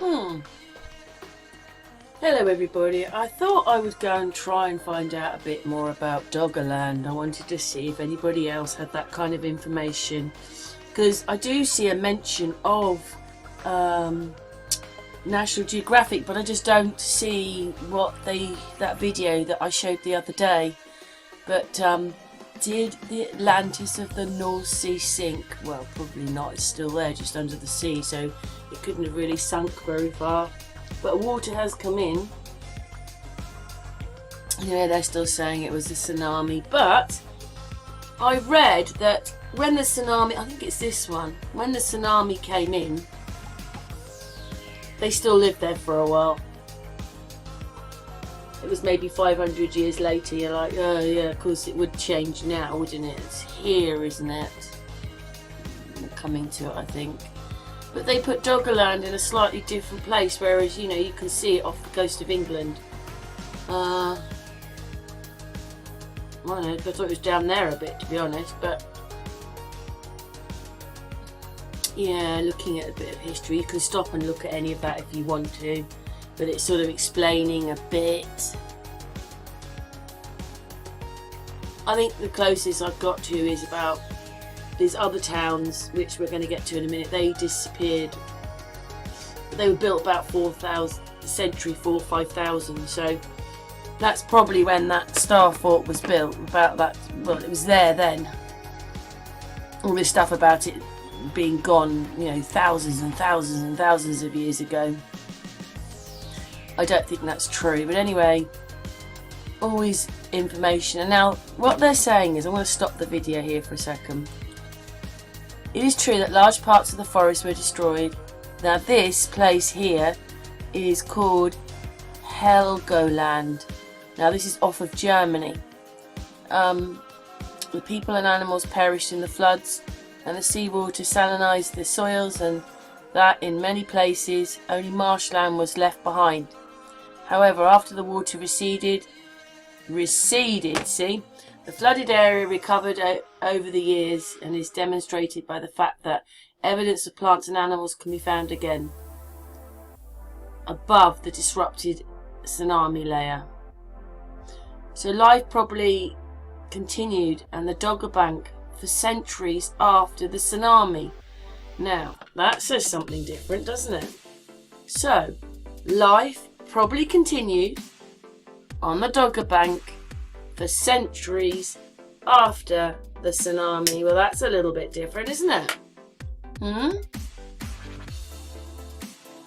Hello everybody, I thought I would go and try and find out a bit more about Doggerland. I wanted to see if anybody else had that kind of information, because I do see a mention of National Geographic, but I just don't see what that video that I showed the other day. But did the Atlantis of the North Sea sink? Well, probably not. It's still there, just under the sea, so it couldn't have really sunk very far. But water has come in. Yeah, they're still saying it was a tsunami. But I read that when the tsunami, I think it's this one, when the tsunami came in, they still lived there for a while. It was maybe 500 years later. You're like, oh yeah, of course it would change now, wouldn't it? It's here, isn't it? We're coming to it, I think. But they put Doggerland in a slightly different place, whereas, you know, you can see it off the coast of England. I don't know, I thought it was down there a bit, to be honest, but yeah, looking at a bit of history, you can stop and look at any of that if you want to, but it's sort of explaining a bit. I think the closest I've got to is about these other towns, which we're going to get to in a minute. They disappeared. They were built about 4,000 century 4 5,000. So that's probably when that star fort was built. About that, well, it was there then. All this stuff about it being gone, you know, thousands and thousands and thousands of years ago. I don't think that's true, but anyway, always information. And now what they're saying is, I'm going to stop the video here for a second. It is true that large parts of the forest were destroyed. Now this place here is called Helgoland. Now this is off of Germany. The people and animals perished in the floods, and the seawater salinised the soils, and that in many places only marshland was left behind. However, after the water receded, see? The flooded area recovered over the years and is demonstrated by the fact that evidence of plants and animals can be found again above the disrupted tsunami layer. So life probably continued and the Dogger Bank for centuries after the tsunami. Now, that says something different, doesn't it? So, life probably continued on the Dogger Bank for centuries after the tsunami. Well, that's a little bit different, isn't it?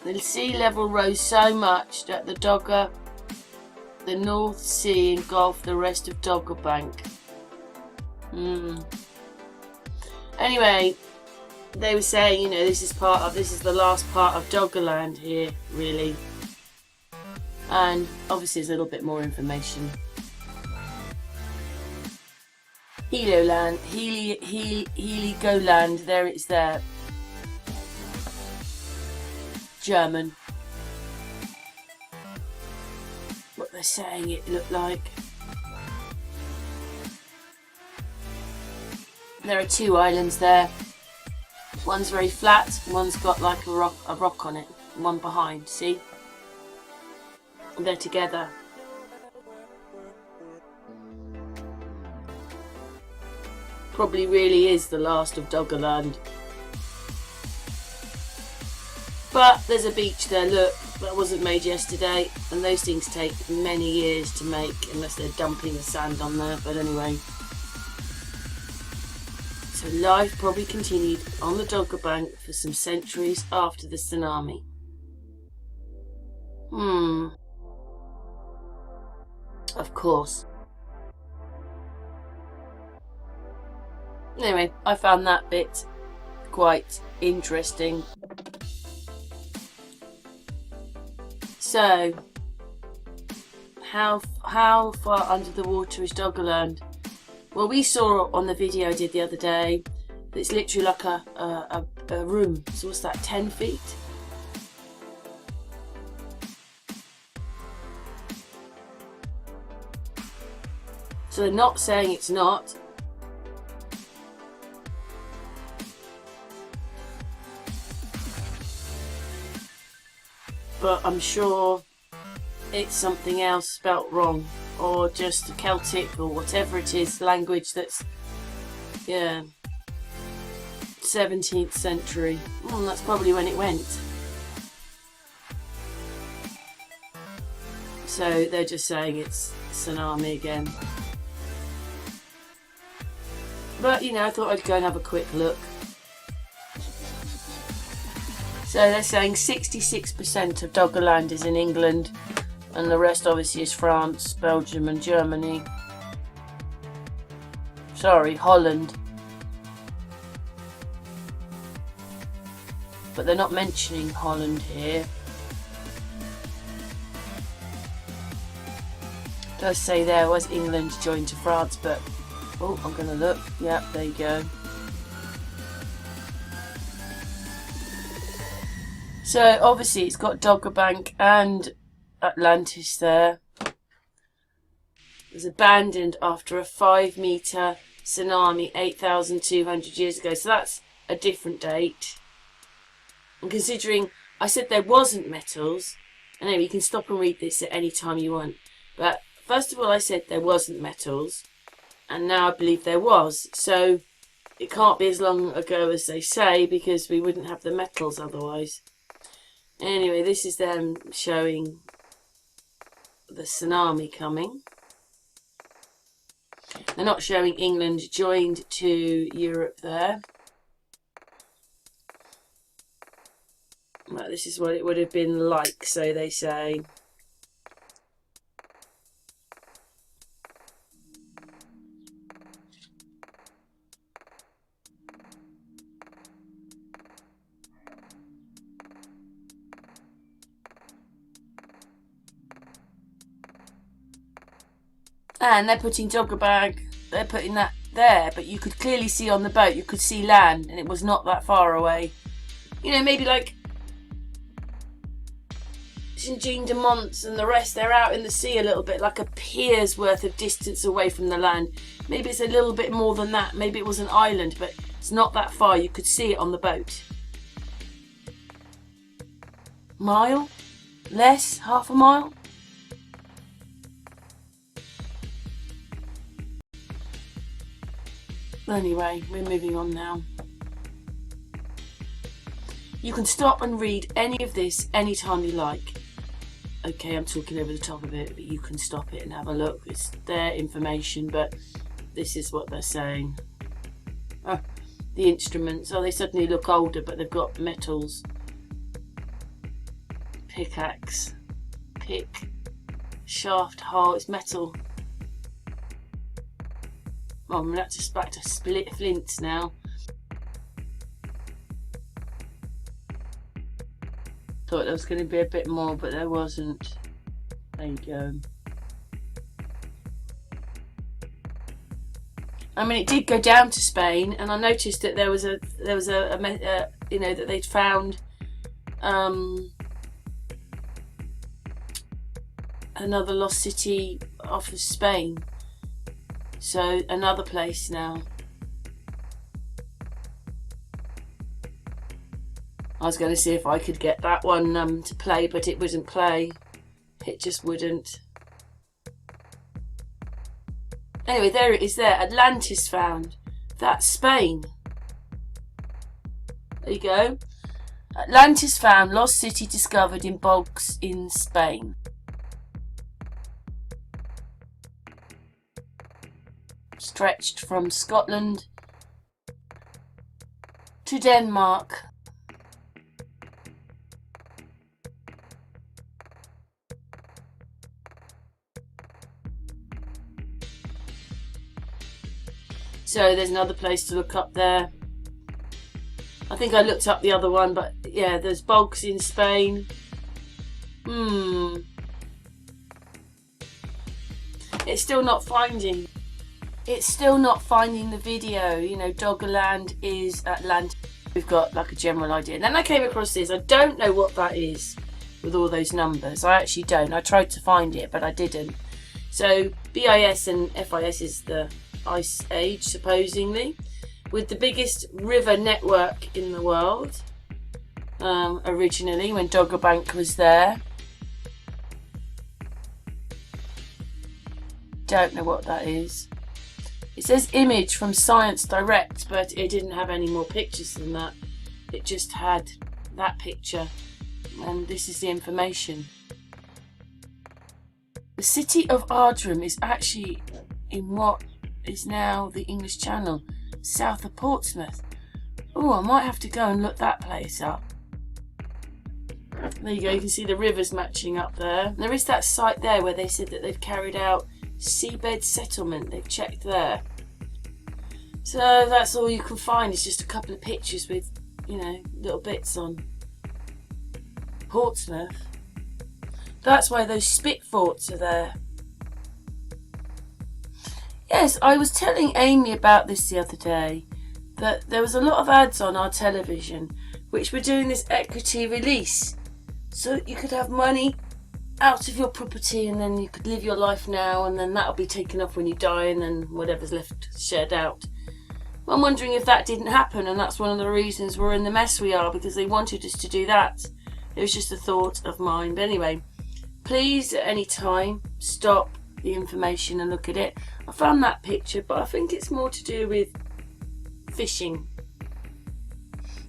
The sea level rose so much that the North Sea engulfed the rest of Dogger Bank. Anyway, they were saying, you know, this is the last part of Doggerland here, really. And obviously there's a little bit more information. Heligoland, there it's there. German. What they're saying it looked like. There are 2 islands there. One's very flat, one's got like a rock on it. One behind, see? They're together. Probably really is the last of Doggerland. But there's a beach there, look, that wasn't made yesterday, and those things take many years to make unless they're dumping the sand on there, but anyway. So life probably continued on the Dogger Bank for some centuries after the tsunami. Of course. Anyway, I found that bit quite interesting. So, how far under the water is Doggerland? Well, we saw on the video I did the other day that it's literally like a room. So what's that, 10 feet? So they're not saying it's not. but I'm sure it's something else spelt wrong, or just Celtic or whatever it is language that's, yeah, 17th century. Well, that's probably when it went. So they're just saying it's tsunami again. But, you know, I thought I'd go and have a quick look. So they're saying 66% of Doggerland is in England, and the rest obviously is France, Belgium and Germany. Sorry, Holland. But they're not mentioning Holland here. It does say there was England joined to France, but oh, I'm going to look. Yep, there you go. So obviously it's got Doggerbank and Atlantis there. It was abandoned after a 5-metre tsunami 8,200 years ago. So that's a different date. And considering I said there wasn't metals, anyway, you can stop and read this at any time you want. But first of all, I said there wasn't metals, and now I believe there was. So it can't be as long ago as they say, because we wouldn't have the metals otherwise. Anyway, this is them showing the tsunami coming. They're not showing England joined to Europe there. Well, this is what it would have been like, so they say. And they're putting Doggerbag, they're putting that there, but you could clearly see on the boat, you could see land, and it was not that far away. You know, maybe like St Jean de Monts and the rest, they're out in the sea a little bit, like a pier's worth of distance away from the land. Maybe it's a little bit more than that, maybe it was an island, but it's not that far, you could see it on the boat. Mile? Less? Half a mile? Anyway, we're moving on now. You can stop and read any of this anytime you like. Okay, I'm talking over the top of it, but you can stop it and have a look. It's their information, but this is what they're saying. Oh, the instruments. Oh, they suddenly look older, but they've got metals. Pickaxe. Pick. Shaft, hole. It's metal. Oh, I'm just back to split flints now. Thought there was going to be a bit more, but there wasn't. There you go. I mean, it did go down to Spain, and I noticed that there was a you know, that they'd found another lost city off of Spain. So another place now. I was going to see if I could get that one to play, but it wouldn't play. It just wouldn't. Anyway, there it is there. Atlantis found. That's Spain. There you go. Atlantis found. Lost city discovered in bogs in Spain. Stretched from Scotland to Denmark. So there's another place to look up there. I think I looked up the other one, but yeah, there's bogs in Spain. It's still not finding. It's still not finding the video. You know, Doggerland is Atlantis. We've got like a general idea. And then I came across this. I don't know what that is with all those numbers. I actually don't. I tried to find it, but I didn't. So BIS and FIS is the Ice Age, supposedly, with the biggest river network in the world. originally when Doggerbank was there. Don't know what that is. It says image from Science Direct, but it didn't have any more pictures than that. It just had that picture, and this is the information. The city of Ardrum is actually in what is now the English Channel, south of Portsmouth. Oh, I might have to go and look that place up. There you go, you can see the rivers matching up there. There is that site there where they said that they've carried out seabed settlement. They've checked there. So that's all you can find. It's just a couple of pictures with, you know, little bits on. Portsmouth. That's why those spit forts are there. Yes, I was telling Amy about this the other day, that there was a lot of ads on our television which were doing this equity release. So you could have money out of your property and then you could live your life now, and then that'll be taken off when you die, and then whatever's left shared out. I'm wondering if that didn't happen, and that's one of the reasons we're in the mess we are, because they wanted us to do that. It was just a thought of mine. But anyway, please at any time stop the information and look at it. I found that picture, but I think it's more to do with fishing.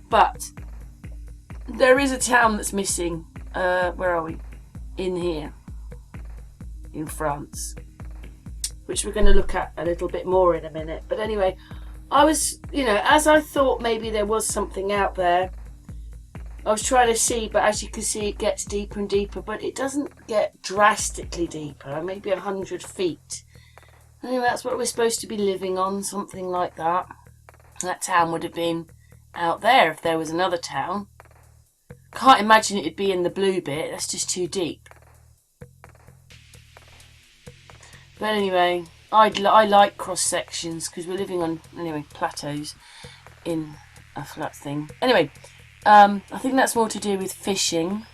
But there is a town that's missing. Where are we? In here, in France, which we're going to look at a little bit more in a minute. But anyway, I was, you know, as I thought maybe there was something out there, I was trying to see, but as you can see, it gets deeper and deeper, but it doesn't get drastically deeper, maybe 100 feet. Anyway, that's what we're supposed to be living on, something like that. That town would have been out there if there was another town. Can't imagine it'd be in the blue bit, that's just too deep. But anyway, I like cross sections because we're living on, anyway, plateaus in a flat thing. Anyway, I think that's more to do with fishing.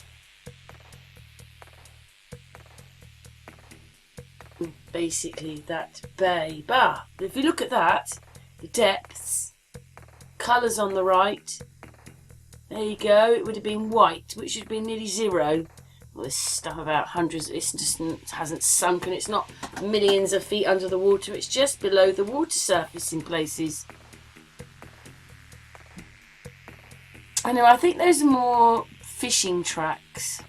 Basically that bay. But if you look at that, the depths, colours on the right, there you go, it would have been white, which would have been nearly zero. All this stuff about hundreds, it just hasn't sunk, and it's not millions of feet under the water, it's just below the water surface in places. I know, I think those are more fishing tracks.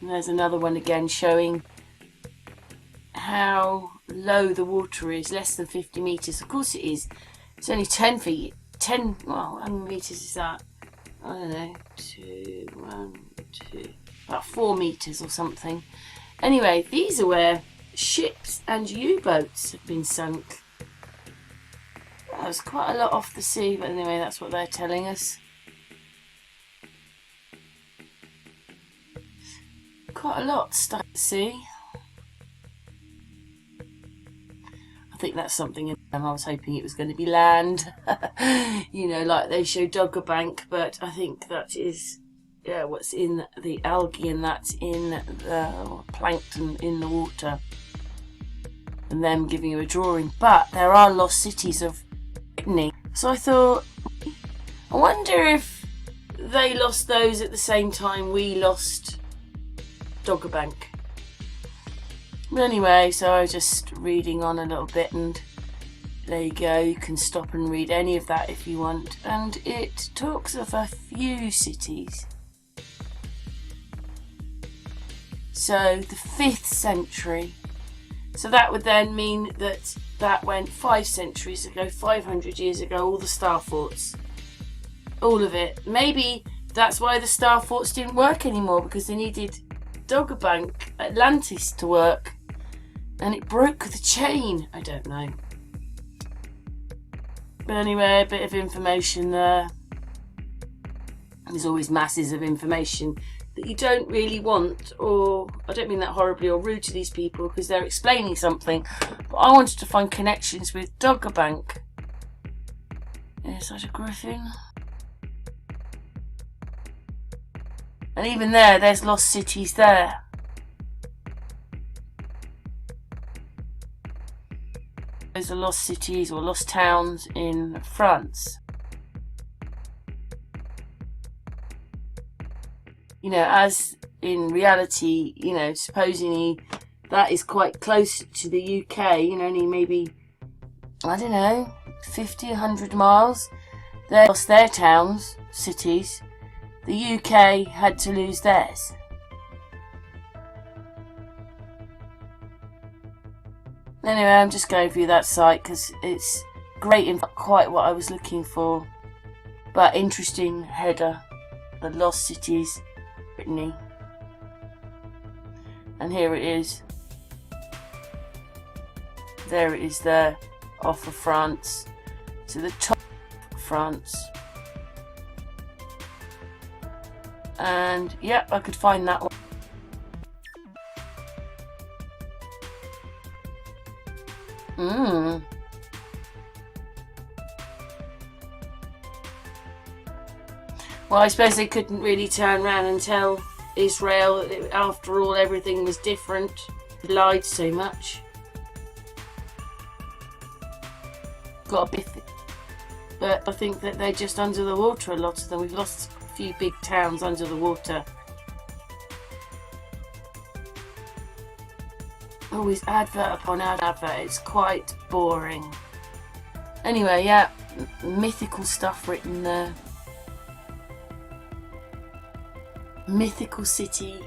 And there's another one again showing how low the water is, less than 50 metres. Of course it is. It's only 10 feet. 10, well, how many metres is that? I don't know, 2, 1, 2, about 4 metres or something. Anyway, these are where ships and U-boats have been sunk. That was quite a lot off the sea, but anyway, that's what they're telling us. Quite a lot stuck at sea. I think that's something I was hoping it was going to be land. You know, like they show Doggerbank, but I think that is what's in the algae, and that's in the plankton in the water, and them giving you a drawing. But there are lost cities of Brittany, so I thought, I wonder if they lost those at the same time we lost Doggerbank. But anyway, so I was just reading on a little bit, and there you go, you can stop and read any of that if you want, and it talks of a few cities. So the 5th century, so that would then mean that that went 5 centuries ago, 500 years ago, all the star forts, all of it. Maybe that's why the star forts didn't work anymore, because they needed Doggerbank, Atlantis to work, and it broke the chain. I don't know. But anyway, a bit of information there. There's always masses of information that you don't really want, or I don't mean that horribly or rude to these people, because they're explaining something, but I wanted to find connections with Doggerbank. Is that a griffin? And even there's lost cities there. Those are lost cities or lost towns in France. you know, as in reality, you know, supposedly that is quite close to the UK, you know, only maybe, I don't know, 50, 100 miles. They lost their towns, cities. The UK had to lose theirs. Anyway, I'm just going through that site because it's great and not quite what I was looking for. But interesting header. The lost cities, Brittany. And here it is. There it is there, off of France, to the top of France. And yep, I could find that one. Well, I suppose they couldn't really turn around and tell Israel that after all everything was different. They lied so much. Got a bit, but I think that they're just under the water, a lot of them. We've lost a few big towns under the water. Always advert upon advert, it's quite boring. Anyway, yeah, mythical stuff written there. Mythical city.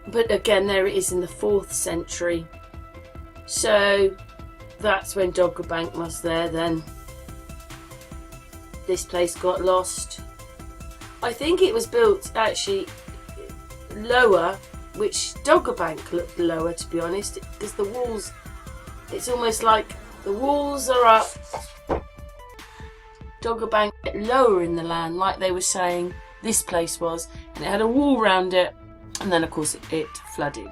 But again, there it is in the 4th century. So that's when Doggerbank was there then. This place got lost. I think it was built actually lower, which Doggerbank looked lower, to be honest, because the walls, it's almost like the walls are up, Doggerbank lower in the land, like they were saying this place was, and it had a wall round it, and then of course it flooded.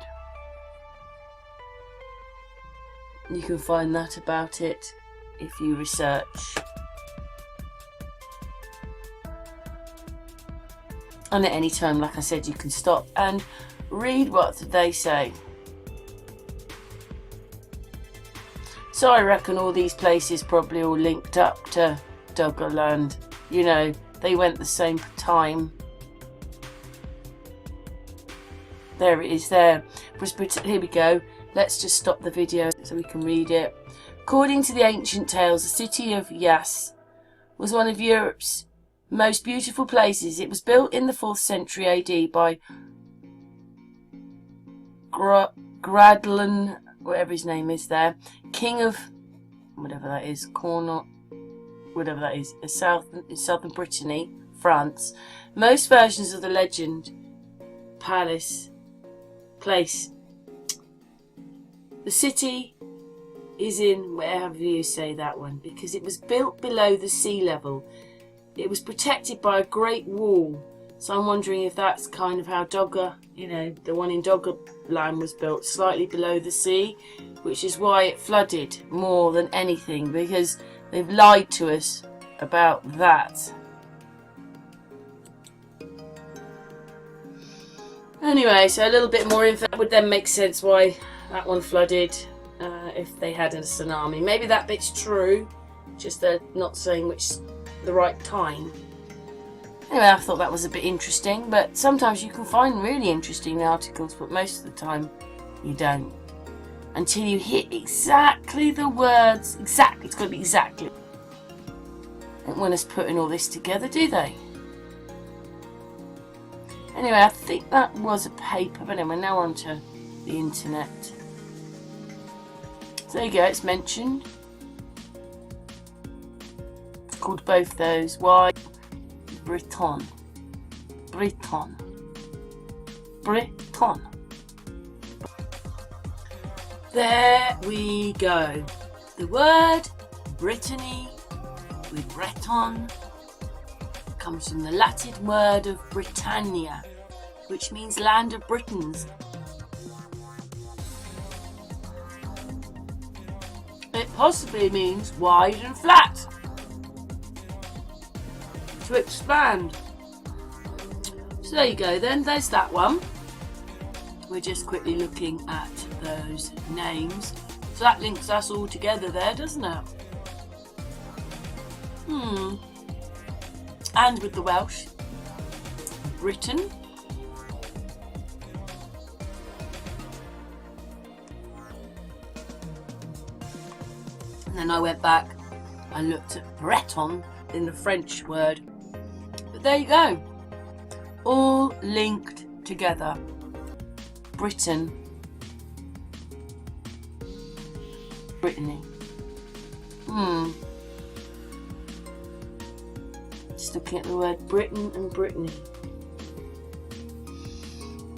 You can find that about it if you research. And at any time, like I said, you can stop and read what they say. So I reckon all these places probably all linked up to Doggerland. You know, they went the same time. There it is there. Here we go. Let's just stop the video so we can read it. According to the ancient tales, the city of Yas was one of Europe's most beautiful places. It was built in the 4th century AD by Gradlan, whatever his name is there, king of whatever that is, Cornwall, whatever that is, southern Brittany, France. Most versions of the legend place. The city is in wherever you say that one, because it was built below the sea level. It was protected by a great wall. So I'm wondering if that's kind of how the one in Doggerland was built, slightly below the sea, which is why it flooded more than anything, because they've lied to us about that. Anyway, so a little bit more info would then make sense why that one flooded if they had a tsunami. Maybe that bit's true, just they're not saying the right time. Anyway, I thought that was a bit interesting, but sometimes you can find really interesting articles, but most of the time you don't. Until you hit exactly the words, exactly, it's got to be exactly. They don't want us putting all this together, do they? Anyway, I think that was a paper, but anyway, now on to the internet. So there you go, it's mentioned. It's called both those. Why? Breton. Briton. Breton. There we go. The word Brittany with Breton comes from the Latin word of Britannia, which means land of Britons. It possibly means wide and flat. To expand. So there you go then, there's that one. We're just quickly looking at those names. So that links us all together there, doesn't it? And with the Welsh. Briton. And then I went back and looked at Breton in the French word. But there you go. All linked together. Briton. Brittany. Just looking at the word Briton and Brittany.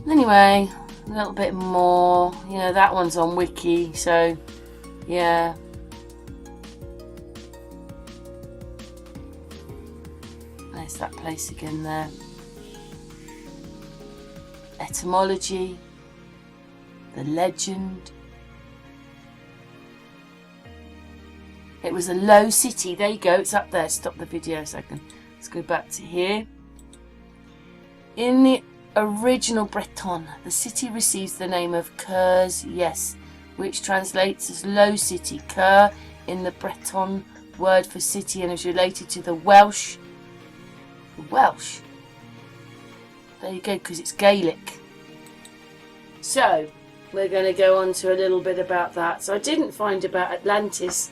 Anyway, a little bit more. You know, that one's on Wiki, so yeah. There's that place again there. Etymology. The legend. It was a low city. There you go. It's up there. Stop the video a second. Let's go back to here. In the original Breton, the city receives the name of Coeurs, yes, which translates as low city. Coeur in the Breton word for city and is related to the Welsh. The Welsh. There you go, because it's Gaelic. So, we're going to go on to a little bit about that. So I didn't find about Atlantis,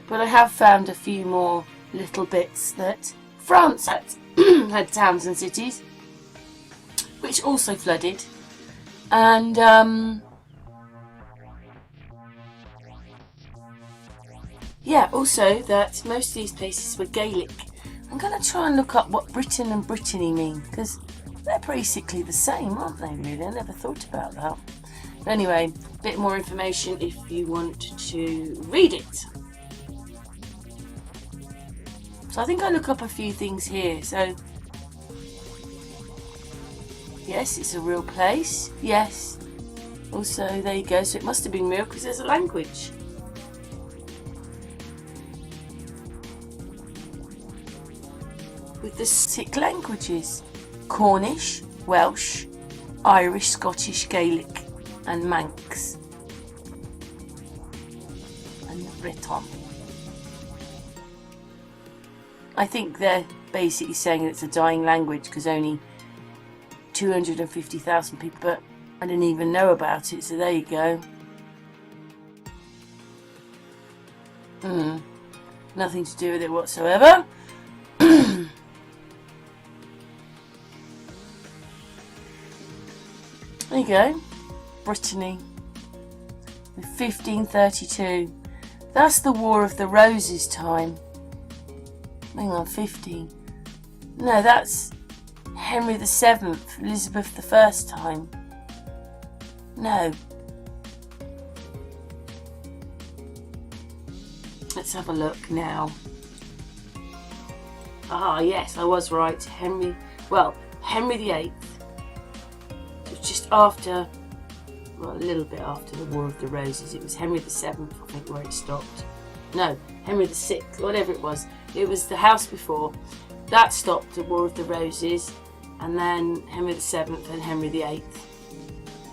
but I have found a few more little bits that France had, had towns and cities, which also flooded. And yeah, also that most of these places were Gaelic. I'm going to try and look up what Briton and Brittany mean, because they're basically the same, aren't they, really? I never thought about that. But anyway, a bit more information if you want to read it. So I think I look up a few things here. So, yes, it's a real place. Yes. Also, there you go. So it must have been real because there's a language. With the 6 languages: Cornish, Welsh, Irish, Scottish, Gaelic, and Manx. And Breton. I think they're basically saying it's a dying language because only 250,000 people, but I didn't even know about it, so there you go. Nothing to do with it whatsoever. There you go. Brittany. 1532. That's the War of the Roses time. Hang on, 15. No, that's Henry VII, Elizabeth I time. No. Let's have a look now. Ah, yes, I was right. Henry VIII. It was just after, well, a little bit after the War of the Roses. It was Henry VII, I think, where it stopped. No, Henry VI, whatever it was. It was the house before. That stopped the War of the Roses, and then Henry VII and Henry VIII.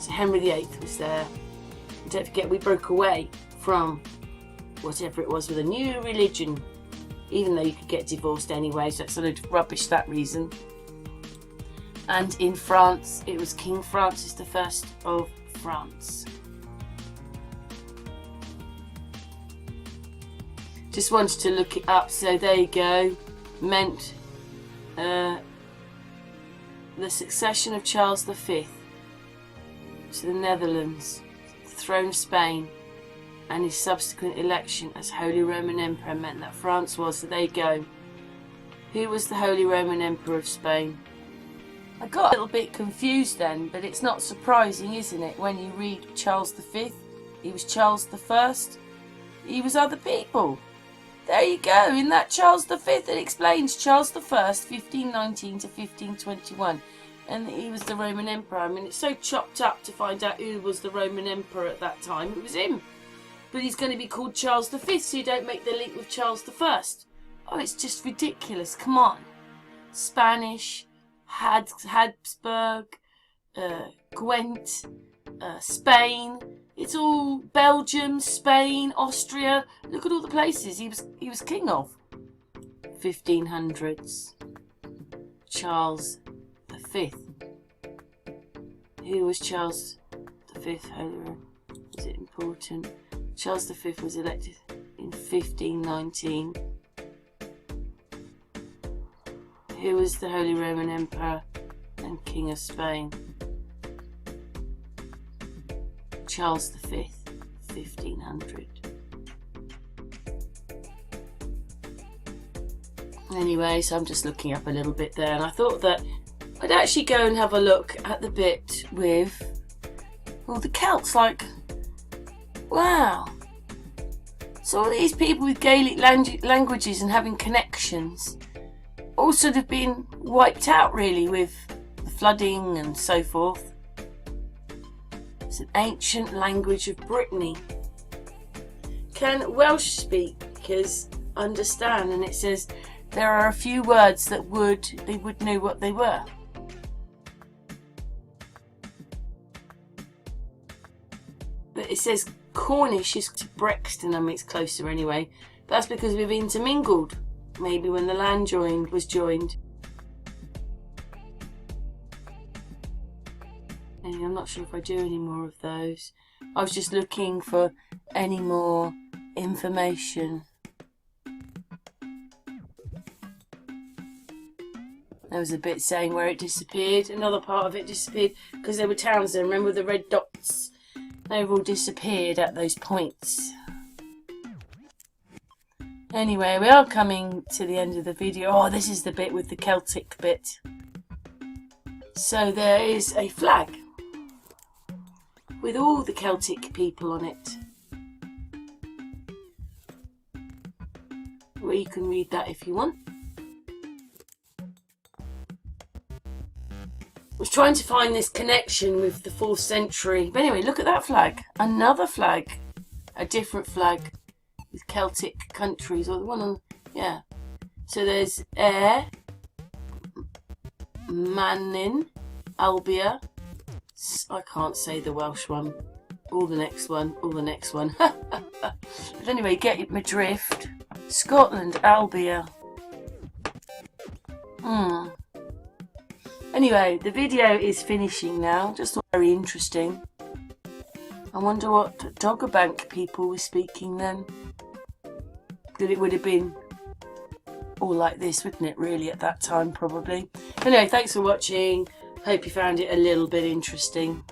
So Henry VIII was there. And don't forget, we broke away from whatever it was with a new religion, even though you could get divorced anyway, so it's sort of rubbish that reason. And in France, it was King Francis I of France. Just wanted to look it up, so there you go. Meant the succession of Charles V to the Netherlands, the throne of Spain, and his subsequent election as Holy Roman Emperor meant that France was, so there you go. Who was the Holy Roman Emperor of Spain? I got a little bit confused then, but it's not surprising, isn't it, when you read Charles V, he was Charles I, he was other people. There you go, in that Charles V it explains Charles I, 1519 to 1521, and he was the Roman Emperor. I mean, it's so chopped up to find out who was the Roman Emperor at that time. It was him. But he's going to be called Charles V, so you don't make the link with Charles I. Oh, it's just ridiculous, come on. Spanish, Habsburg, Gwent, Spain. It's all Belgium, Spain, Austria. Look at all the places he was king of. 1500s. Charles V? Who was Charles V? Holy Roman? Was it important? Charles V was elected in 1519. Who was the Holy Roman Emperor and King of Spain? Charles V, 1500. Anyway, so I'm just looking up a little bit there, and I thought that I'd actually go and have a look at the bit with all the Celts. Like, wow. So all these people with Gaelic languages and having connections all sort of been wiped out, really, with the flooding and so forth. It's an ancient language of Brittany. Can Welsh speakers understand? And it says there are a few words that they would know what they were. But it says Cornish is to Brexton. I mean, it's closer anyway. But that's because we've intermingled. Maybe when the land was joined. Anyway, I'm not sure if I do any more of those. I was just looking for any more information. There was a bit saying where it disappeared. Another part of it disappeared because there were towns there. Remember the red dots? They've all disappeared at those points. Anyway, we are coming to the end of the video. Oh, this is the bit with the Celtic bit. So there is a flag with all the Celtic people on it. Well, you can read that if you want. I was trying to find this connection with the 4th century. But anyway, look at that flag. Another flag. A different flag with Celtic countries. Or the one on... Yeah. So there's Ayr, Mannin, Albia. I can't say the Welsh one. Or the next one. Or the next one. But anyway, get my drift. Scotland, Albia. Anyway, the video is finishing now. Just not very interesting. I wonder what Doggerbank people were speaking then. That it would have been all like this, wouldn't it, really, at that time, probably. Anyway, thanks for watching. Hope you found it a little bit interesting.